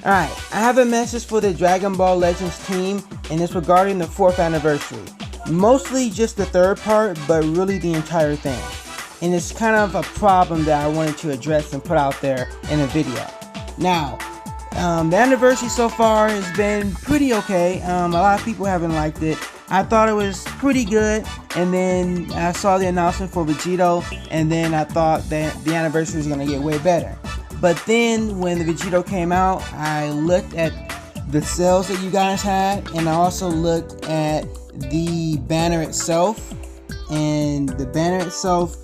Alright, I have a message for the Dragon Ball Legends team, and it's regarding the 4th anniversary. Mostly just the third part, but really the entire thing. And it's kind of a problem that I wanted to address and put out there in a video. Now, the anniversary so far has been pretty okay. A lot of people haven't liked it. I thought it was pretty good, and then I saw the announcement for Vegito, and then I thought that the anniversary was going to get way better. But then when the Vegito came out, I looked at the sales that you guys had, and I also looked at the banner itself, and the banner itself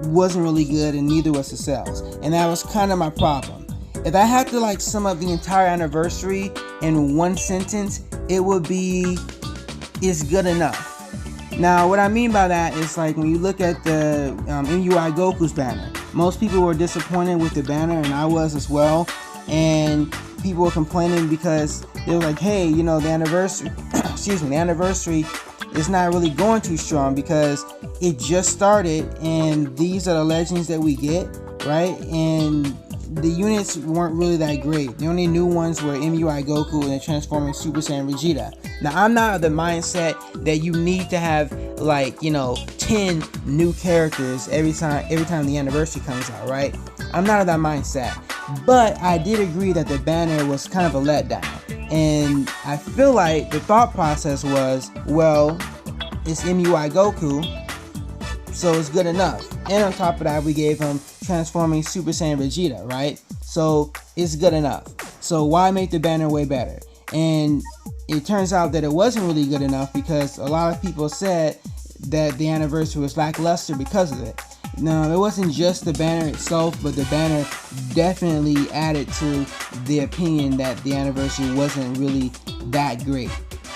wasn't really good, and neither was the sales. And that was kind of my problem. If I had to like sum up the entire anniversary in one sentence, it would be, it's good enough. Now what I mean by that is, like, when you look at the MUI Goku's banner, most people were disappointed with the banner, and I was as well. And people were complaining because they were like, hey, you know, the anniversary the anniversary is not really going too strong because it just started, and these are the legends that we get, right? And the units weren't really that great. The only new ones were MUI Goku and the transforming Super Saiyan Vegeta. Now, I'm not of the mindset that you need to have, like, you know, 10 new characters every time the anniversary comes out, right? I'm not of that mindset. But I did agree that the banner was kind of a letdown. And I feel like the thought process was, well, it's MUI Goku, so it's good enough. And on top of that, we gave him transforming Super Saiyan Vegeta, right? So it's good enough. So why make the banner way better? And it turns out that it wasn't really good enough because a lot of people said that the anniversary was lackluster because of it. No, it wasn't just the banner itself, but the banner definitely added to the opinion that the anniversary wasn't really that great.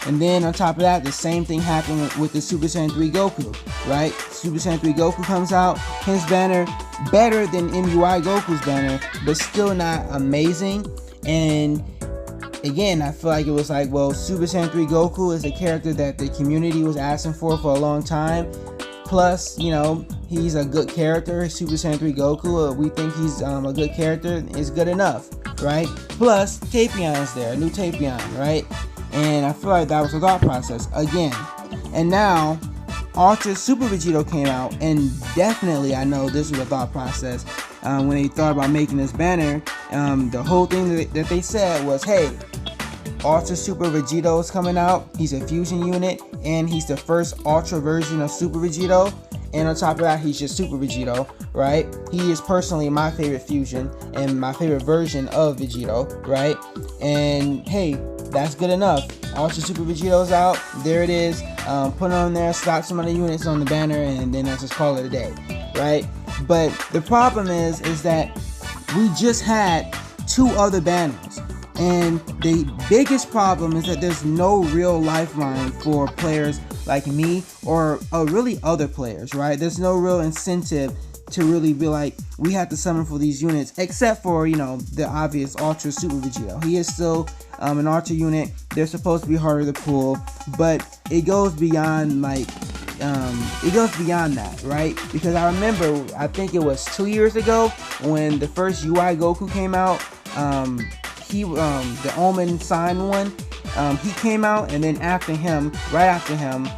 And then on top of that, the same thing happened with the Super Saiyan 3 Goku, right? Super Saiyan 3 Goku comes out, his banner better than MUI Goku's banner, but still not amazing. And again, I feel like it was like, well, Super Saiyan 3 Goku is a character that the community was asking for a long time. Plus, you know, he's a good character. Super Saiyan 3 Goku, we think he's a good character. It's good enough, right? Plus, Tapion's there, a new Tapion, right? And I feel like that was the thought process again. And now, Ultra Super Vegito came out, and definitely I know this was a thought process when they thought about making this banner. The whole thing that they said was, hey, Ultra Super Vegito is coming out. He's a fusion unit, and he's the first Ultra version of Super Vegito. And on top of that, he's just Super Vegito, right? He is personally my favorite fusion and my favorite version of Vegito, right? And hey, that's good enough. Ultra Super Vegito's out. There it is. Put it on there, slap some other units on the banner, and then let's just call it a day, right? But the problem is that we just had 2 other banners. And the biggest problem is that there's no real lifeline for players like me or really other players, right? There's no real incentive to really be like, we have to summon for these units, except for, you know, the obvious Ultra Super Vegito. He is still an Ultra unit. They're supposed to be harder to pull, but it goes beyond, like, it goes beyond that, right? Because I remember, I think it was 2 years ago when the first UI Goku came out. The Omen sign one, he came out, and then right after him,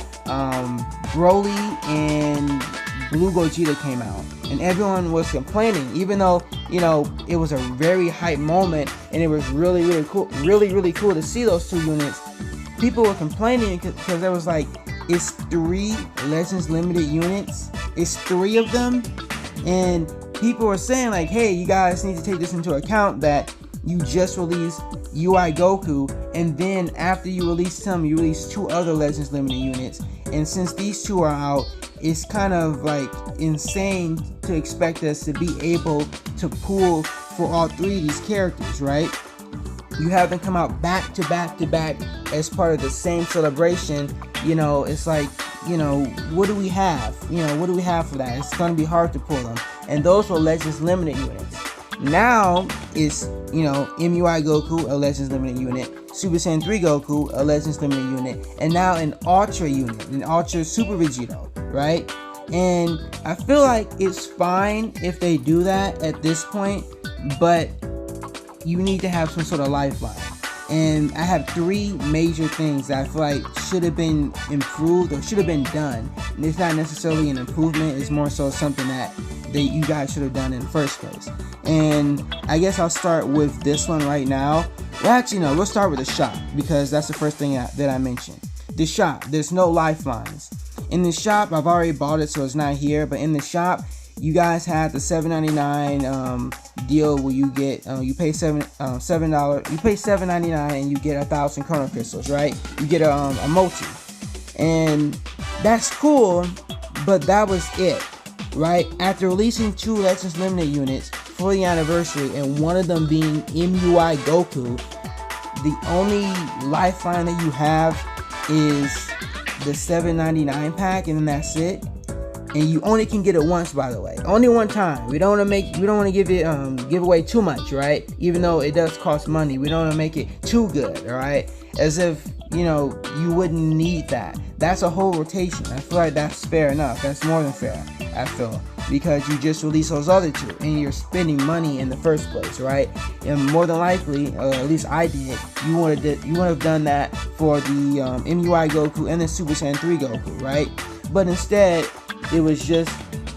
Broly and Blue Gogeta came out, and everyone was complaining, even though, you know, it was a very hype moment, and it was really cool, really cool to see those 2 units. People were complaining because there was like, it's 3 Legends Limited units, it's 3 of them, and people were saying like, hey, you guys need to take this into account that you just released UI Goku, and then after you release him, you release 2 other Legends Limited units, and since these 2 are out, it's kind of like insane to expect us to be able to pull for all 3 of these characters, right? You have them come out back to back as part of the same celebration. You know, it's like, you know, what do we have? You know, what do we have for that? It's going to be hard to pull them, and those were Legends Limited units. Now it's, you know, MUI Goku, a Legends Limited unit, Super Saiyan 3 Goku, a Legends Limited unit, and now an Ultra unit, an Ultra Super Vegito, right? And I feel like it's fine if they do that at this point, but you need to have some sort of lifeline. And I have 3 major things that I feel like should have been improved or should have been done. And it's not necessarily an improvement, it's more so something that you guys should have done in the first place. And I guess I'll start with this one right now. Well, actually, no, we'll start with the shop, because that's the first thing that I mentioned. The shop, there's no lifelines. In the shop, I've already bought it, so it's not here, but in the shop, you guys had the $7.99 deal where you get you pay $7, you pay $7.99 and you get 1,000 Chrono Crystals, right? You get a multi, and that's cool, but that was it, right? After releasing 2 Legends Limited units for the anniversary, and one of them being MUI Goku, the only lifeline that you have is the $7.99 pack, and then that's it. And you only can get it once, by the way, only one time. We don't want to give away too much, right? Even though it does cost money, we don't want to make it too good, all right? As if, you know, you wouldn't need that. That's a whole rotation. I feel like that's fair enough. That's more than fair, I feel, because you just released those other 2 and you're spending money in the first place, right? And more than likely, at least I did, you would have done that for the MUI Goku and the Super Saiyan 3 Goku, right? But instead, it was just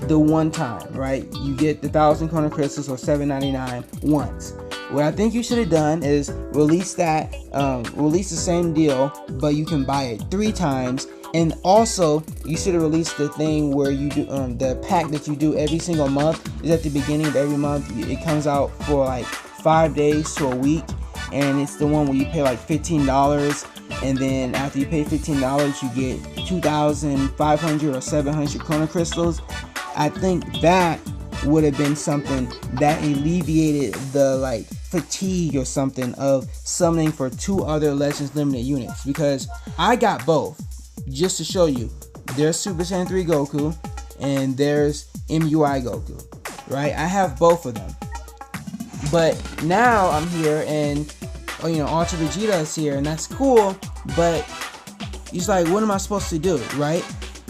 the one time, right? You get the 1,000 Chrono Crystals or $7.99 once. What I think you should have done is release the same deal, but you can buy it 3 times. And also, you should have released the thing where you do the pack that you do every single month is at the beginning of every month. It comes out for like 5 days to a week, and it's the one where you pay like $15. And then after you pay $15, you get 2,500 or 700 Chrono Crystals. I think that would have been something that alleviated the like fatigue or something of summoning for 2 other Legends Limited units, because I got both just to show you. There's Super Saiyan 3 Goku and there's MUI Goku, right? I have both of them. But now I'm here and Ultra Vegeta is here, and that's cool, but it's like, what am I supposed to do, right?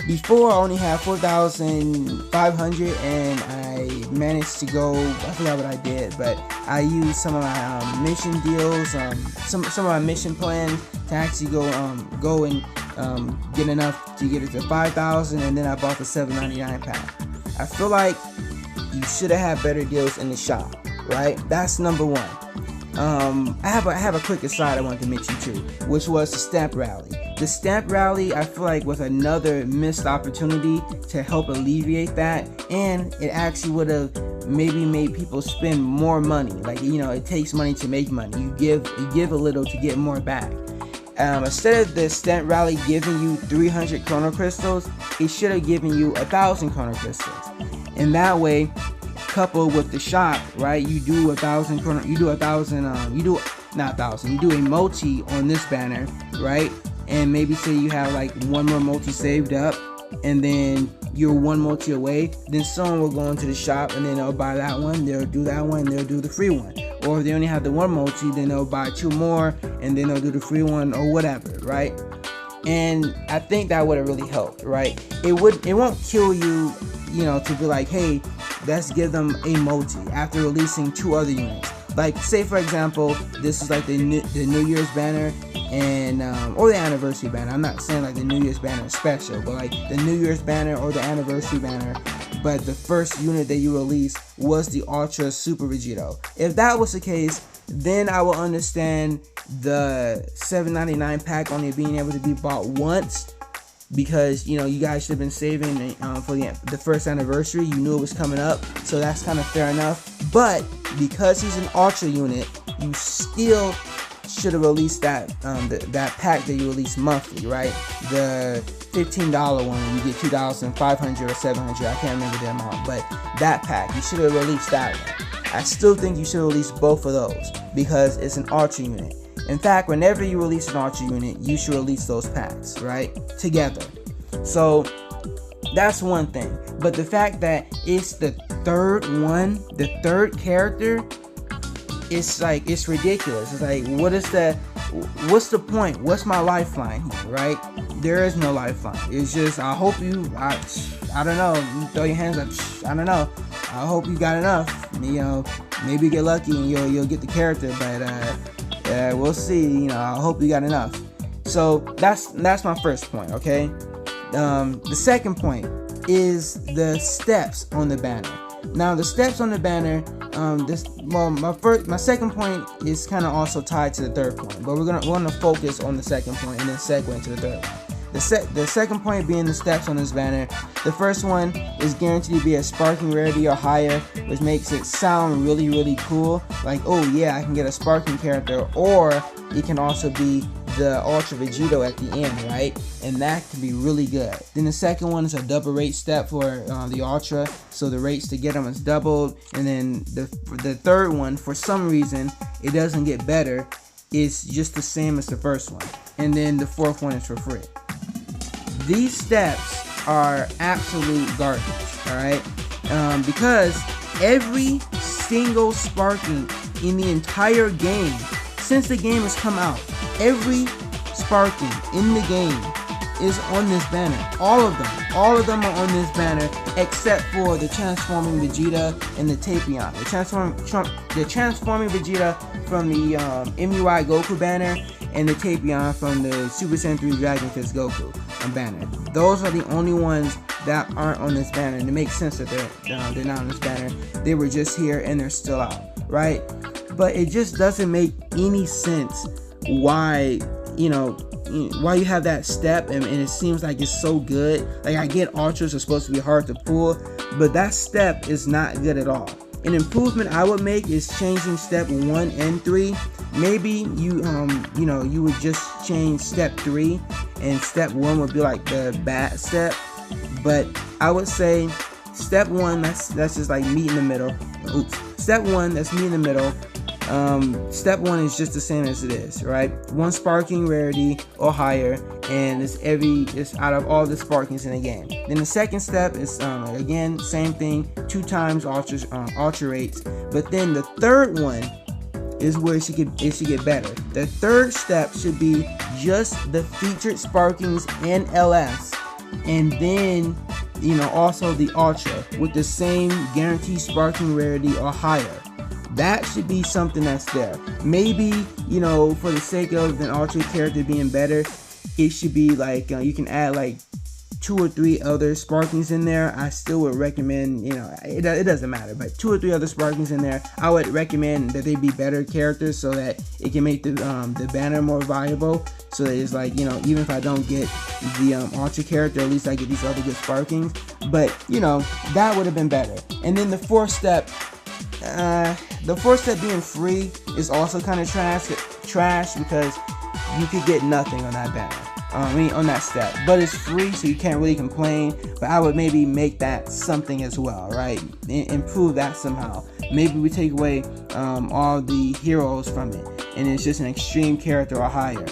Before, I only had 4,500 and I managed to go, I forgot what I did, but I used some of my mission deals, some of my mission plans to actually go and get enough to get it to 5,000, and then I bought the $7.99 pack. I feel like you should have had better deals in the shop, right? That's number 1. I have a quick aside I wanted to mention too, which was the stamp rally. The stamp rally, I feel like, was another missed opportunity to help alleviate that, and it actually would have maybe made people spend more money. Like, it takes money to make money. You give a little to get more back. Instead of the stamp rally giving you 300 Chrono Crystals, it should have given you 1,000 Chrono Crystals, and that way, coupled with the shop, right? You do 1,000 Chrono. You do a multi on this banner, right? And maybe say you have like 1 more multi saved up, and then you're 1 multi away. Then someone will go into the shop and then they'll buy that one. They'll do that one. They'll do the free one. Or if they only have the 1 multi, then they'll buy 2 more and then they'll do the free one or whatever, right? And I think that would have really helped, right? It won't kill you, to be like, hey, let's give them a multi after releasing 2 other units. Like, say for example, this is like the New Year's banner and or the anniversary banner. I'm not saying like the New Year's banner is special, but like the New Year's banner or the anniversary banner. But the first unit that you released was the Ultra Super Vegito. If that was the case, then I will understand the $7.99 pack only being able to be bought once, because you guys should have been saving for the first anniversary. You knew it was coming up, so that's kind of fair enough. But because he's an Ultra unit, you still should have released that that pack that you release monthly, right? The $15 one, you get 2,500 or 700. I can't remember the amount, but that pack, you should have released that one. I still think you should release both of those because it's an Ultra unit. In fact, whenever you release an Ultra unit, you should release those packs, right? Together. So that's one thing. But the fact that it's the third one, the third character, it's like, it's ridiculous. It's like, what's the point? What's my lifeline here, right? There is no lifeline. It's just, I hope I don't know, you throw your hands up, I don't know. I hope you got enough. Maybe get lucky and you'll get the character, but we'll see. I hope you got enough. So that's my first point. Okay. The second point is the steps on the banner. Now the steps on the banner, my second point is kind of also tied to the third point, but we're gonna focus on the second point and then segue into the third one. The second point being the steps on this banner. The first one is guaranteed to be a sparking rarity or higher, which makes it sound really, really cool. Like, oh yeah, I can get a sparking character, or it can also be the Ultra Vegito at the end, right? And that can be really good. Then the second one is a double rate step for the Ultra, so the rates to get them is doubled. And then the third one, for some reason, it doesn't get better. It's just the same as the first one. And then the fourth one is for free. These steps are absolute garbage, alright? Because every single sparking in the entire game, since the game has come out, every sparking in the game is on this banner. All of them are on this banner, except for the transforming Vegeta and the Tapion. The transforming Vegeta from the MUI Goku banner, and the Tapion from the Super Saiyan 3 Dragon Fist Goku banner. Those are the only ones that aren't on this banner, and it makes sense that they're not on this banner. They were just here and they're still out, right? But it just doesn't make any sense why you have that step, and it seems like it's so good. Like, I get Ultras are supposed to be hard to pull, but that step is not good at all. An improvement I would make is changing step 1 and 3. Maybe you would just change step 3, and step 1 would be like the bad step. But I would say step 1, that's just like meet in the middle. Step 1, that's meet in the middle. Step 1 is just the same as it is, right? 1 sparking rarity or higher, and it's out of all the sparkings in the game. Then the second step is again same thing, 2 times ultra rates. But then the third one is where it should get better. The third step should be just the featured sparkings and LS, and then also the Ultra with the same guaranteed sparking rarity or higher. That should be something that's there. Maybe, for the sake of an Ultra character being better, it should be like, you can add like 2 or 3 other sparkings in there. I still would recommend, it doesn't matter, but 2 or 3 other sparkings in there. I would recommend that they be better characters so that it can make the banner more viable. So that it's like, even if I don't get the Ultra character, at least I get these other good sparkings. But, that would have been better. And then the fourth step being free is also kind of trash because you could get nothing on that banner. On that step, but it's free, so you can't really complain. But I would maybe make that something as well, right? Improve that somehow. Maybe we take away all the heroes from it, and it's just an extreme character or higher.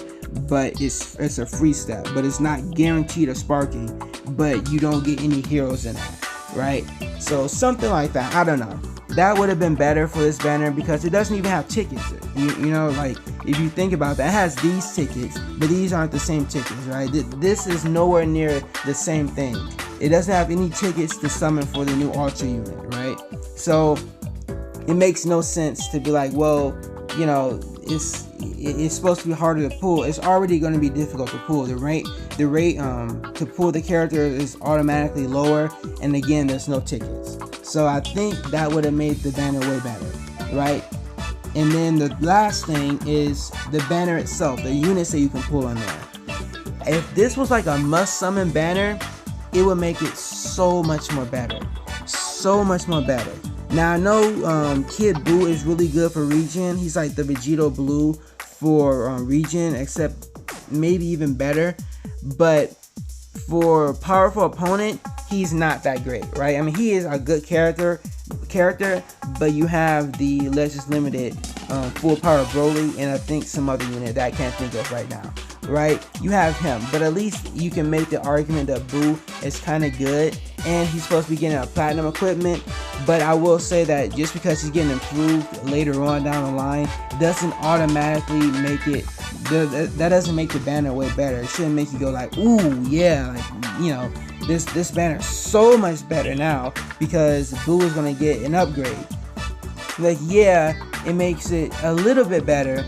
But it's a free step, but it's not guaranteed a sparking. But you don't get any heroes in that, right? So something like that. I don't know. That would have been better for this banner because it doesn't even have tickets. Like, if you think about that, it has these tickets, but these aren't the same tickets, right? This is nowhere near the same thing. It doesn't have any tickets to summon for the new Ultra unit, right? So it makes no sense to be like, well, it's supposed to be harder to pull. It's already going to be difficult to pull. The rate to pull the character is automatically lower, and again, there's no tickets. So I think that would have made the banner way better, right? And then the last thing is the banner itself, the units that you can pull on there. If this was like a must summon banner, it would make it so much more better. So much more better. Now I know Kid Buu is really good for Regen. He's like the Vegito Blue for Regen, except maybe even better. But for Powerful Opponent, he's not that great, right? I mean, he is a good character, but you have the Legends Limited Full Power Broly, and I think some other unit that I can't think of right now, right? You have him, but at least you can make the argument that Buu is kind of good, and he's supposed to be getting a platinum equipment. But I will say that just because he's getting improved later on down the line doesn't automatically make it, that doesn't make the banner way better. It shouldn't make you go like, ooh, yeah, like, this banner is so much better now because Blue is gonna get an upgrade. Like, yeah, it makes it a little bit better,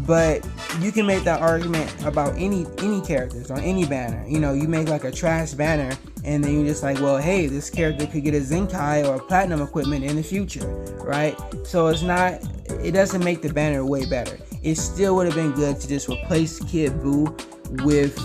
but you can make that argument about any characters on any banner. You know, you make like a trash banner, and then you're just like, well, hey, this character could get a Zenkai or a Platinum equipment in the future, right? So it doesn't make the banner way better. It still would have been good to just replace Kid Buu with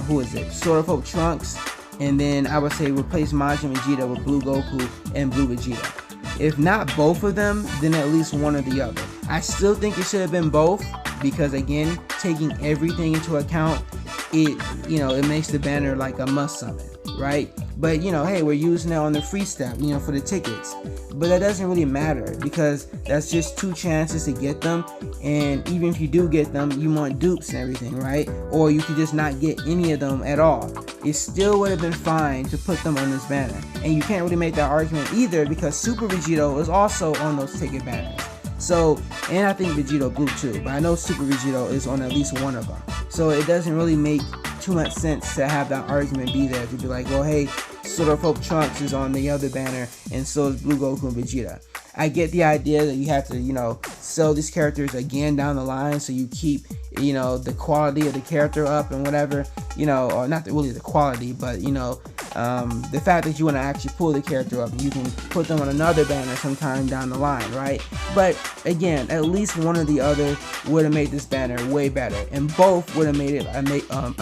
who is it? Sword of Hope Trunks, and then I would say replace Majin Vegeta with Blue Goku and Blue Vegeta. If not both of them, then at least one or the other. I still think it should have been both because, again, taking everything into account, it makes the banner like a must summon, right? But hey, we're using it on the free step, for the tickets. But that doesn't really matter because that's just 2 chances to get them, and even if you do get them, you want dupes and everything, right? Or you could just not get any of them at all. It still would have been fine to put them on this banner, and you can't really make that argument either because Super Vegito is also on those ticket banners. So, and I think Vegito Blue too, but I know Super Vegito is on at least one of them. So it doesn't really make too much sense to have that argument be there to be like, well, hey, Sword of Hope Trunks is on the other banner, and so is Blue Goku and Vegeta. I get the idea that you have to, sell these characters again down the line, so you keep, the quality of the character up and whatever, or not really the quality, but, the fact that you want to actually pull the character up and you can put them on another banner sometime down the line, right? But again, at least one or the other would have made this banner way better, and both would have made it a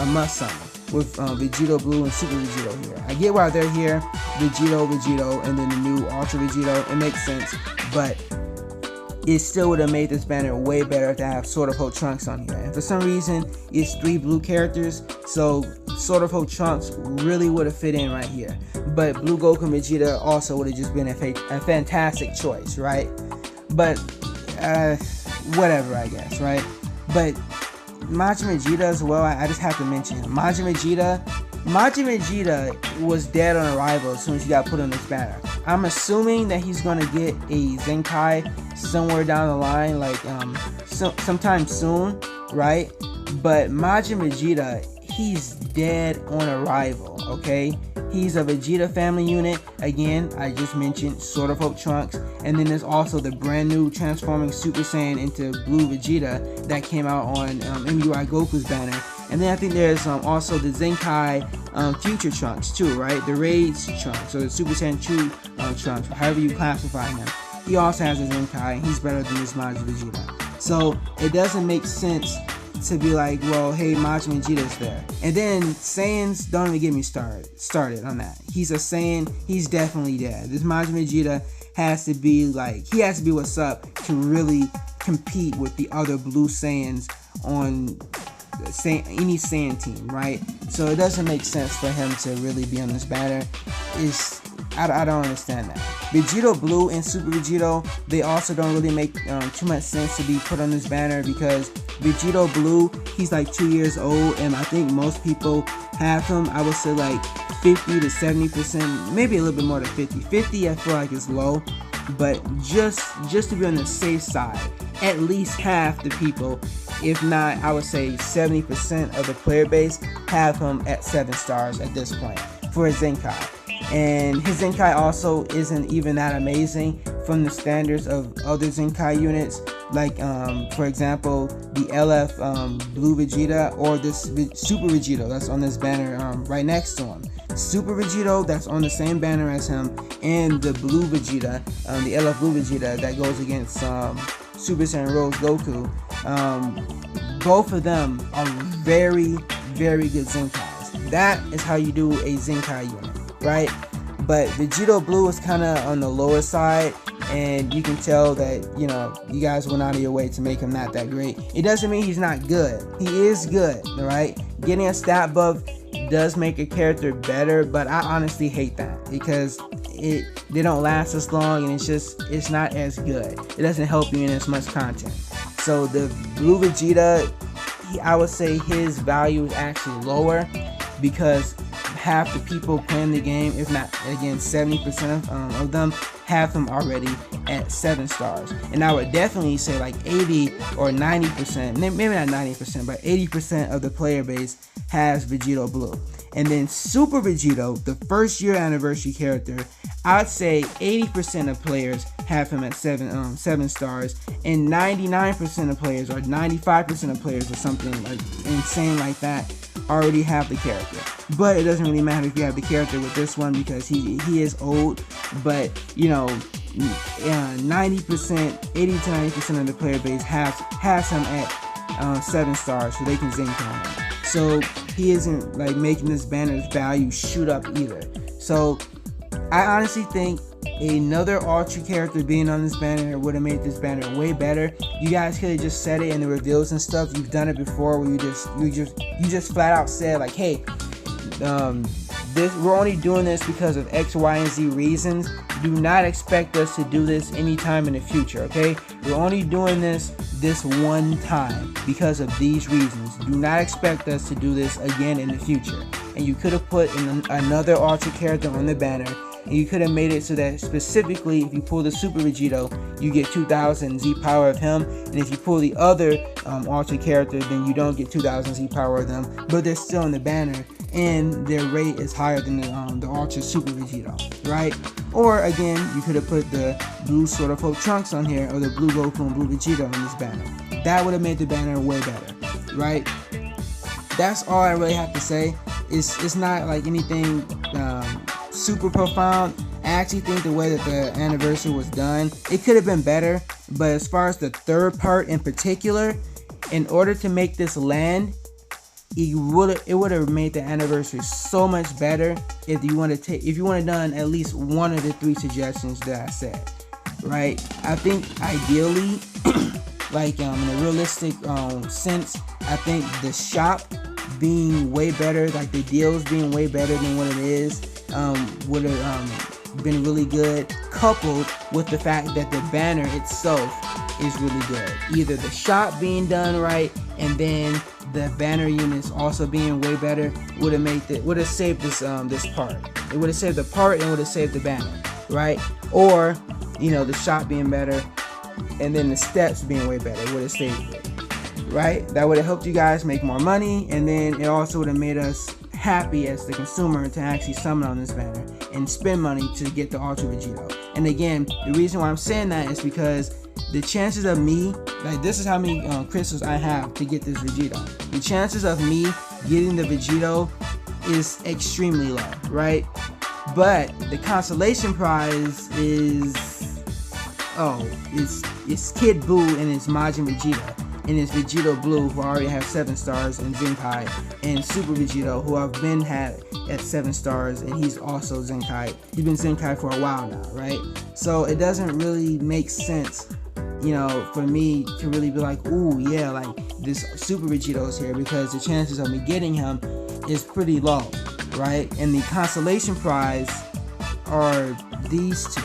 must summon with Vegito Blue and Super Vegito here. I get why they're here, Vegito, and then the new Ultra Vegito. It makes sense, but it still would have made this banner way better to have Sword of Hope Trunks on here. And for some reason, it's 3 blue characters, so Sword of Hope Trunks really would have fit in right here. But Blue Goku and Vegeta also would have just been a fantastic choice, right? But whatever, I guess, right? But Majin Vegeta as well, I just have to mention him. Majin Vegeta was dead on arrival as soon as he got put on this banner. I'm assuming that he's gonna get a Zenkai somewhere down the line, like sometime soon, right? But Majin Vegeta, he's dead on arrival, okay? He's a Vegeta family unit. Again, I just mentioned Sword of Hope Trunks, and then there's also the brand new transforming Super Saiyan into Blue Vegeta that came out on MUI Goku's banner. And then I think there's also the Zenkai Future Trunks too, right? The Rage Trunks, or the Super Saiyan 2 Trunks, however you classify him. He also has a Zenkai, and he's better than this Majin Vegeta. So it doesn't make sense to be like, well, hey, Majin Vegeta's there. And then Saiyans, don't even get me started on that. He's a Saiyan, he's definitely dead. This Majin Vegeta has to be like, he has to be what's up to really compete with the other blue Saiyans on any Saiyan team, right? So it doesn't make sense for him to really be on this banner. I don't understand that. Vegito Blue and Super Vegito, they also don't really make too much sense to be put on this banner because Vegito Blue, he's like 2 years old, and I think most people have him, I would say like 50 to 70%, maybe a little bit more than 50. 50 I feel like is low, but just to be on the safe side, at least half the people, if not, I would say 70% of the player base have him at 7 stars at this point for his Zenkai. And his Zenkai also isn't even that amazing from the standards of other Zenkai units, like for example the LF Blue Vegeta or this Super Vegito that's on this banner right next to him. Super Vegito that's on the same banner as him, and the Blue Vegeta, the LF Blue Vegeta that goes against Super Saiyan Rose Goku. Both of them are very, very good Zenkais. That is how you do a Zenkai unit, right? But Vegito Blue is kind of on the lower side, and you can tell that, you guys went out of your way to make him not that great. It doesn't mean he's not good. He is good, right? Getting a stat buff does make a character better, but I honestly hate that because they don't last as long, and it's not as good. It doesn't help you in as much content. So the Blue Vegeta, I would say his value is actually lower because half the people playing the game, if not, again, 70% of them have him already at 7 stars. And I would definitely say like 80 or 90%, maybe not 90%, but 80% of the player base has Vegito Blue. And then Super Vegito, the first year anniversary character, I'd say 80% of players have him at 7 stars, and 99% of players, or 95% of players, or something like insane like that, already have the character. But it doesn't really matter if you have the character with this one, because he is old. But 90%, 80 to 90% of the player base has him at 7 stars, so they can Zenkai him. So he isn't like making this banner's value shoot up either. So I honestly think another Ultra character being on this banner would have made this banner way better. You guys could have just said it in the reveals and stuff. You've done it before, where you just flat out said like, hey, we're only doing this because of X, Y, and Z reasons. Do not expect us to do this anytime in the future, okay? We're only doing this one time because of these reasons. Do not expect us to do this again in the future. And you could have put in another Ultra character on the banner, and you could have made it so that specifically if you pull the Super Vegito, you get 2000 Z power of him, and if you pull the other Ultra character, then you don't get 2000 Z power of them, but they're still in the banner, and their rate is higher than the Ultra Super Vegito, right? Or again, you could have put the blue Sword of Hope Trunks on here, or the blue Goku and blue Vegeta on this banner. That would have made the banner way better, right? That's all I really have to say. It's not like anything super profound. I actually think the way that the anniversary was done, it could have been better. But as far as the third part in particular, in order to make this land, it would have made the anniversary so much better if you want to done at least one of the 3 suggestions that I said, right? I think ideally, like in a realistic sense, I think the shop being way better, like the deals being way better than what it is, would have been really good, coupled with the fact that the banner itself is really good. Either the shop being done right, and then the banner units also being way better would have saved this part. It would have saved the part and would have saved the banner, right? Or the shop being better, and then the steps being way better would have saved it, right? That would have helped you guys make more money, and then it also would have made us happy as the consumer to actually summon on this banner and spend money to get the Ultra Vegito. And again, the reason why I'm saying that is because the chances of me, like this is how many crystals I have to get this Vegito. The chances of me getting the Vegito is extremely low, right? But the consolation prize is, it's Kid Buu and it's Majin Vegeta. And it's Vegito Blue, who already have 7 stars, and Zenkai, and Super Vegito, who I've been had at 7 stars, and he's also Zenkai. He's been Zenkai for a while now, right? So it doesn't really make sense, for me to really be like, ooh, yeah, like this Super Vegito is here, because the chances of me getting him is pretty low, right? And the consolation prize are these 2.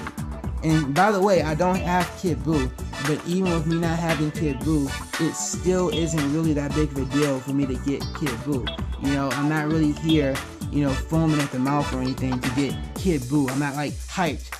And by the way, I don't have Kid Buu, but even with me not having Kid Buu, it still isn't really that big of a deal for me to get Kid Buu. I'm not really here, foaming at the mouth or anything to get Kid Buu. I'm not like hyped,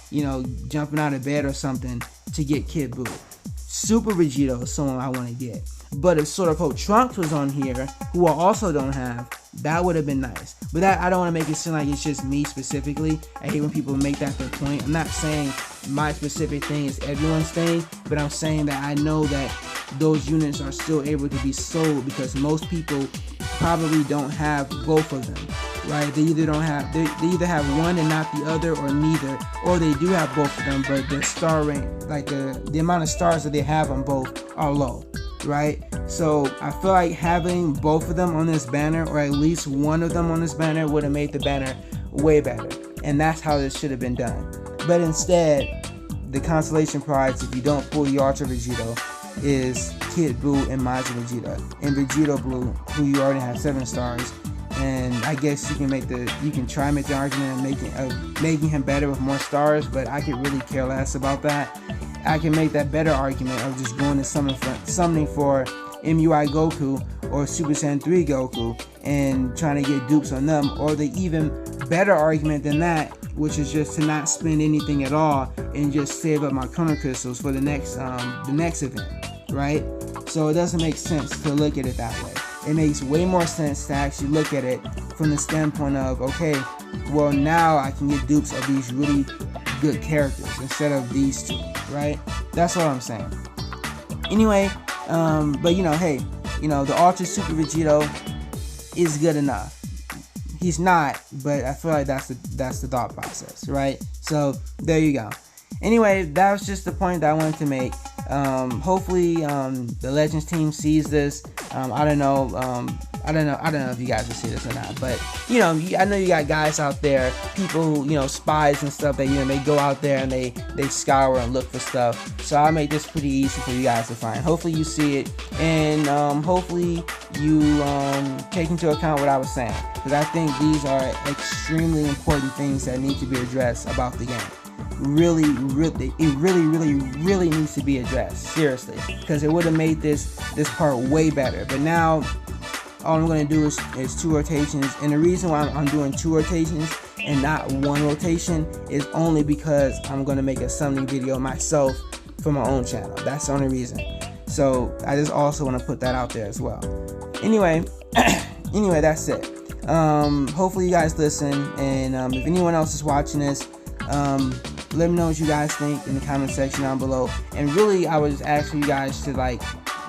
jumping out of bed or something to get Kid Buu. Super Vegito is someone I want to get. But if Sword of Hope Trunks was on here, who I also don't have, that would have been nice. But that, I don't want to make it seem like it's just me specifically. I hate when people make that their point. I'm not saying my specific thing is everyone's thing, but I'm saying that I know that those units are still able to be sold because most people probably don't have both of them, right? They either have one and not the other, or neither, or they do have both of them, but their star rank, like the amount of stars that they have on both, are low, right? So I feel like having both of them on this banner, or at least one of them on this banner, would have made the banner way better, and that's how this should have been done. But instead, the consolation prize, if you don't pull the Ultra Vegito, is Kid Buu and Majin Vegeta, and Vegito Blue, who you already have 7 stars. And I guess you can try and make the argument of making him better with more stars, but I could really care less about that. I can make that better argument of just going to summoning for MUI Goku or Super Saiyan 3 Goku and trying to get dupes on them, or the even better argument than that, which is just to not spend anything at all and just save up my Chrono Crystals for the next event, right? So it doesn't make sense to look at it that way. It makes way more sense to actually look at it from the standpoint of, okay, well, now I can get dupes of these really good characters instead of these two, right? That's what I'm saying. Anyway, but hey, the Ultra Super Vegito is good enough. He's not, but I feel like that's the thought process, right? So there you go. Anyway, that was just the point that I wanted to make. Hopefully, the Legends team sees this. I don't know if you guys will see this or not, but I know you got guys out there, people who, spies and stuff that they go out there and they scour and look for stuff. So I'll make this pretty easy for you guys to find. Hopefully you see it, and hopefully you take into account what I was saying, because I think these are extremely important things that need to be addressed about the game. Really needs to be addressed, seriously, because it would have made this part way better. But now all I'm going to do is 2 rotations, and the reason why I'm doing 2 rotations and not 1 rotation is only because I'm going to make a summoning video myself for my own channel. That's the only reason. So I just also want to put that out there as well. Anyway, that's it. Hopefully you guys listen, and if anyone else is watching this, let me know what you guys think in the comment section down below. And really, I was asking you guys to,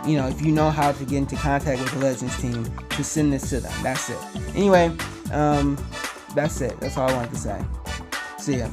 if you know how to get into contact with the Legends team, to send this to them. That's it. Anyway, that's it. That's all I wanted to say. See ya.